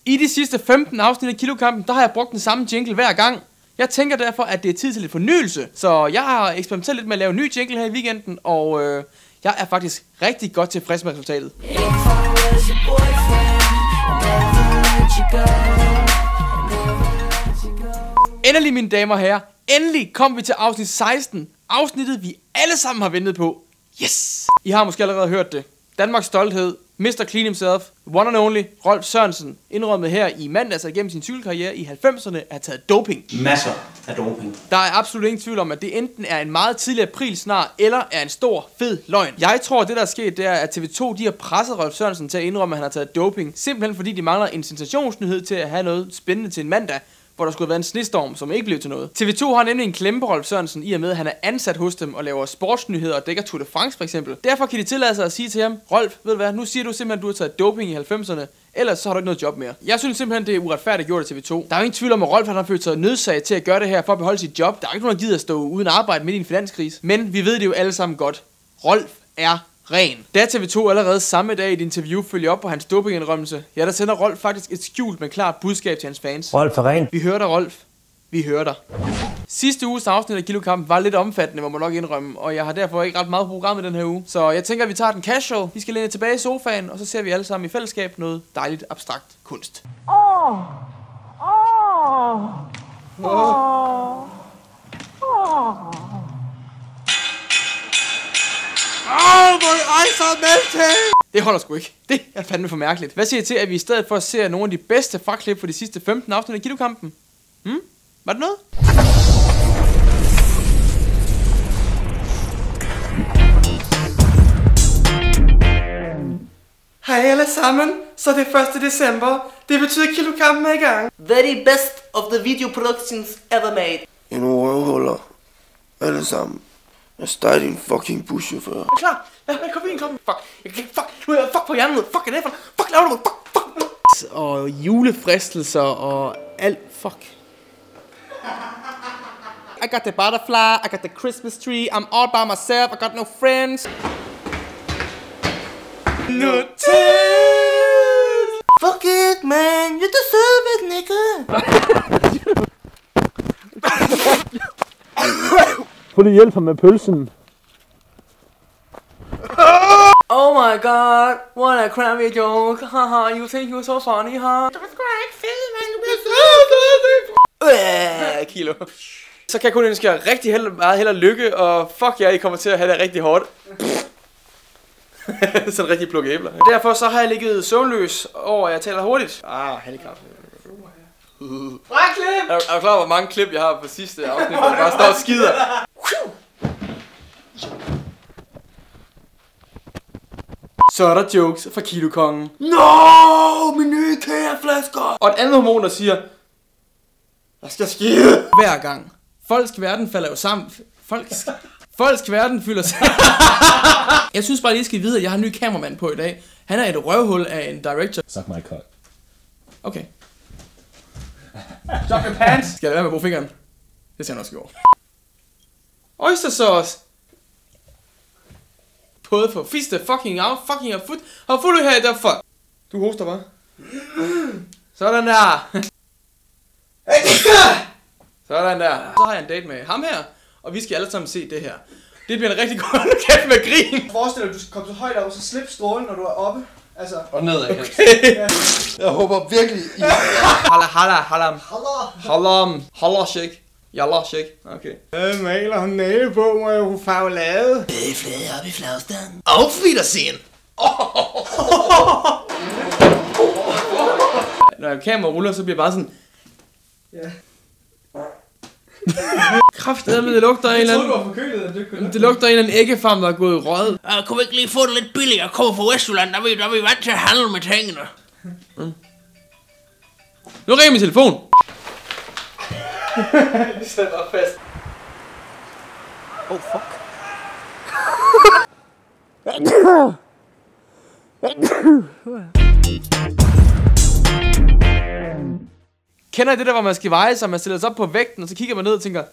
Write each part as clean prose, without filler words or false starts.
I de sidste 15 afsnit af Kilokampen, der har jeg brugt den samme jingle hver gang. Jeg tænker derfor, at det er tid til lidt fornyelse. Så jeg har eksperimenteret lidt med at lave en ny jingle her i weekenden, og jeg er faktisk rigtig godt tilfreds med resultatet. Endelig, mine damer og herrer, endelig kom vi til afsnit 16. Afsnittet, vi alle sammen har ventet på. Yes! I har måske allerede hørt det. Danmarks stolthed, Mr. Clean himself, one and only, Rolf Sørensen, indrømmet her i mandags igennem sin cykelkarriere i 90'erne, har taget doping. Masser af doping. Der er absolut ingen tvivl om, at det enten er en meget tidlig aprilsnar, eller er en stor, fed løgn. Jeg tror, at det der er sket, det er, at TV2 de har presset Rolf Sørensen til at indrømme, at han har taget doping. Simpelthen fordi de mangler en sensationsnyhed til at have noget spændende til en mandag, hvor der skulle være en snestorm, som ikke blev til noget. TV2 har nemlig en klemme på Rolf Sørensen, i og med at han er ansat hos dem og laver sportsnyheder og dækker Tour de France for eksempel. Derfor kan de tillade sig at sige til ham, Rolf, ved du hvad, nu siger du simpelthen, at du har taget doping i 90'erne, ellers så har du ikke noget job mere. Jeg synes simpelthen, det er uretfærdigt gjort af TV2. Der er jo ingen tvivl om, at Rolf han har følt sig nødsaget til at gøre det her for at beholde sit job. Der er ikke nogen, der gider at stå uden arbejde midt i en finanskrise. Men vi ved det jo alle sammen godt. Rolf er ren. Da TV2 allerede samme dag i et interview følger op på hans dopingindrømmelse, ja, der sender Rolf faktisk et skjult, men klart budskab til hans fans. Rolf er ren. Vi hører dig, Rolf. Vi hører dig. Sidste uges afsnit af Kilokampen var lidt omfattende, må man nok indrømme, og jeg har derfor ikke ret meget program i den her uge. Så jeg tænker, at vi tager den casual. Vi skal læne tilbage i sofaen, og så ser vi alle sammen i fællesskab noget dejligt abstrakt kunst. My eyes are melting! Det holder sgu ikke. Det er fandme for mærkeligt. Hvad siger I til, at vi i stedet for ser nogle af de bedste fakklip for de sidste 15 afsnit af Kilokampen? Var det noget? Hej alle sammen. Så det er 1. december. Det betyder, at Kilokampen er i gang. Very best of the video productions ever made. En røvhuller. Alle sammen. Jeg starter din fucking buschauffør. Er klar? Ja, kom ind, kom. Fuck. Jeg kan ikke, fuck. Nu er jeg fuck på hjernen. Fuck, er det for? Fuck, laver du mig. Fuck. Og julefristelser og alt. Fuck. I got the butterfly, I got the Christmas tree, I'm all by myself, I got no friends. No tears. Fuck it, man. You deserve it, nigga. Få lige hjælp med pølsen. Oh my god, what a crappy joke. Haha, you think you're so funny, huh? Det var ikke fedt, man. Du bliver så Kilo. Så kan jeg kun ønske jer rigtig meget held og lykke, og fuck jer, I kommer til at have det rigtig hårdt. Sådan rigtig plukke æbler. Derfor så har jeg ligget søvnløs over, at jeg taler hurtigt. Handicap. Klip! Er du klar, hvor mange klip jeg har på sidste afsnit, hvor jeg bare står og skider? Så er der jokes fra Kilokongen. No, min nye kæreflasker. Og et andet hormon, der siger, jeg skal skide. Hver gang. Folks verden falder jo sammen. Folks verden fylder sig. Jeg synes bare lige, skal vide, at jeg har en ny kameramand på i dag. Han er et røvhul af en director. Suck my cock. Okay. Drop your pants. Skal jeg være med at bruge fingeren? Det ser jeg nok skal gå. Oyster sauce. Både for fiste fucking af, fucking af foot. Har fuld her i der fuck. Du hoster bare. Sådan der. Sådan der. Så har jeg en date med ham her, og vi skal alle sammen se det her. Det bliver en rigtig god kæft med grin. Forestil dig, at du skal komme så højt op, og så slip strålen, når du er oppe. Altså. Og nedad. Okay. Ja. Jeg håber virkelig I... Halla, shake. Jalla, shake. Okay. Jeg maler hun næle på, må jeg få farvelade. Bøflade op i flagstaden. Auf Wiedersehen. Når kameraet ruller, så bliver det bare sådan... Ja. Kraftedeme, det lugter en eller anden... Jeg troede, du var forkølet, at du kunne... Det lugter en eller anden æggefarm, der er gået rød. Kunne vi ikke lige få det lidt billigere? Jeg kommer fra Vestjylland, der er vi vant til at handle med tingene. Nu ringer min telefon. Vi sætter bare fast. Oh, fuck. Kender I det der, hvor man skal veje sig, man stiller sig op på vægten, og så kigger man ned og tænker,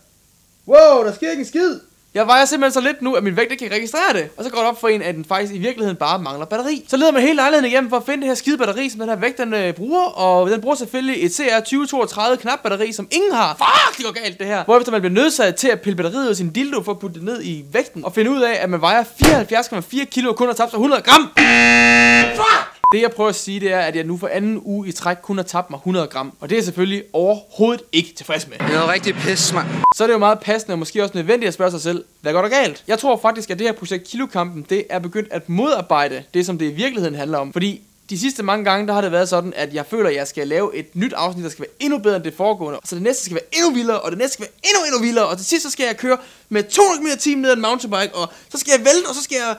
wow, der sker ikke en skid. Jeg vejer simpelthen så lidt nu, at min vægt ikke kan registrere det. Og så går det op for en, at den faktisk i virkeligheden bare mangler batteri. Så leder man hele lejligheden igennem for at finde det her skide batteri, som den her vægt den bruger. Og den bruger selvfølgelig et CR2032 knapbatteri, som ingen har. Fuck, det går galt det her. Hvorefter man bliver nødsaget til at pille batteriet ud af sin dildo for at putte det ned i vægten. Og finde ud af, at man vejer 74,4 kilo og kun har tabt sig 100 gram. Fuck! Det jeg prøver at sige, det er, at jeg nu for anden uge i træk kun har tabt mig 100 gram. Og det er jeg selvfølgelig overhovedet ikke tilfreds med. Det er noget rigtig pis, mand. Så er det jo meget passende og måske også nødvendigt at spørge sig selv, hvad går der galt? Jeg tror faktisk, at det her projekt Kilokampen, det er begyndt at modarbejde det, som det i virkeligheden handler om. Fordi de sidste mange gange, der har det været sådan, at jeg føler, at jeg skal lave et nyt afsnit, der skal være endnu bedre end det foregående. Så det næste skal være endnu vildere, og det næste skal være endnu vildere. Og til sidst, så skal jeg køre med 200 km/t ned ad en mountainbike, og så skal jeg vælte, og så skal jeg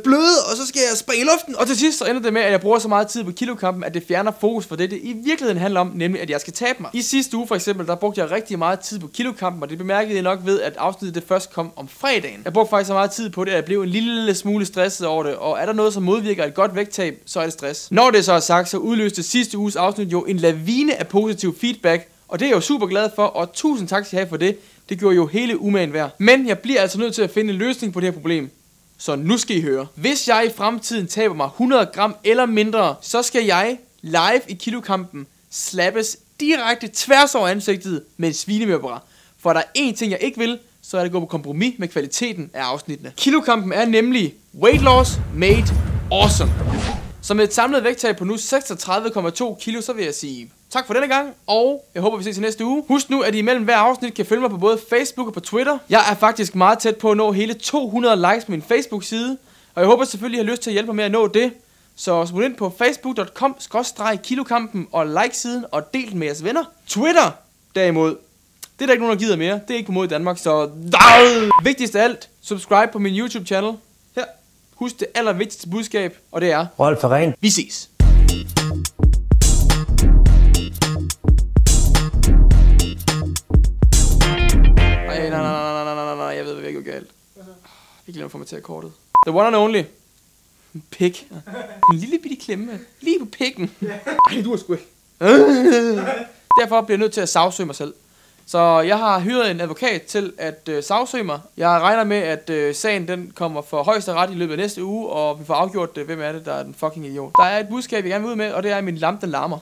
bløde, og så skal jeg springe i luften. Og til sidst, så ender det med, at jeg bruger så meget tid på Kilokampen, at det fjerner fokus for det i virkeligheden handler om, nemlig at jeg skal tabe mig. I sidste uge for eksempel, der brugte jeg rigtig meget tid på Kilokampen, og det bemærkede jeg nok ved, at afsnittet det først kom om fredagen. Jeg brugte faktisk så meget tid på det, at jeg blev en lille smule stresset over det, og er der noget, som modvirker et godt vægttab, så er det stress. Når det så er sagt, så udløste sidste uges afsnit jo en lavine af positiv feedback, og det er jeg jo super glad for, og tusind tak skal I have for det. Det gjorde jo hele umagen værd. Men jeg bliver altså nødt til at finde en løsning på det her problem. Så nu skal I høre. Hvis jeg i fremtiden taber mig 100 gram eller mindre, så skal jeg live i Kilokampen slappes direkte tværs over ansigtet med en svinemørbra. For der er én ting, jeg ikke vil, så er det gå på kompromis med kvaliteten af afsnittene. Kilokampen er nemlig weight loss made awesome. Så med et samlet vægttab på nu 36,2 kilo, så vil jeg sige tak for denne gang, og jeg håber, vi ses i næste uge. Husk nu, at I imellem hver afsnit kan følge mig på både Facebook og på Twitter. Jeg er faktisk meget tæt på at nå hele 200 likes på min Facebook-side, og jeg håber selvfølgelig, at I har lyst til at hjælpe mig med at nå det. Så smut ind på facebook.com/kilokampen og like siden og del den med jeres venner. Twitter, derimod, det er der ikke nogen, der gider mere. Det er ikke på mod i Danmark, så vigtigst af alt, subscribe på min YouTube-channel. Her. Husk det allervigtigste budskab, og det er Rolf Ren. vi ses. Nej, jeg ved, hvad jeg gjorde galt. Vi glemmer at formatere kortet. The one and only. Pik. En lille bitte klemme. Lige på pikken. Ej, du er sgu ikke. Derfor bliver jeg nødt til at sagsøge mig selv. Så jeg har hyret en advokat til at sagsøge mig. Jeg regner med, at sagen den kommer for højesteret i løbet af næste uge, og vi får afgjort, hvem er det, der er den fucking idiot. Der er et budskab, jeg gerne vil ud med, og det er, at min lampe den larmer.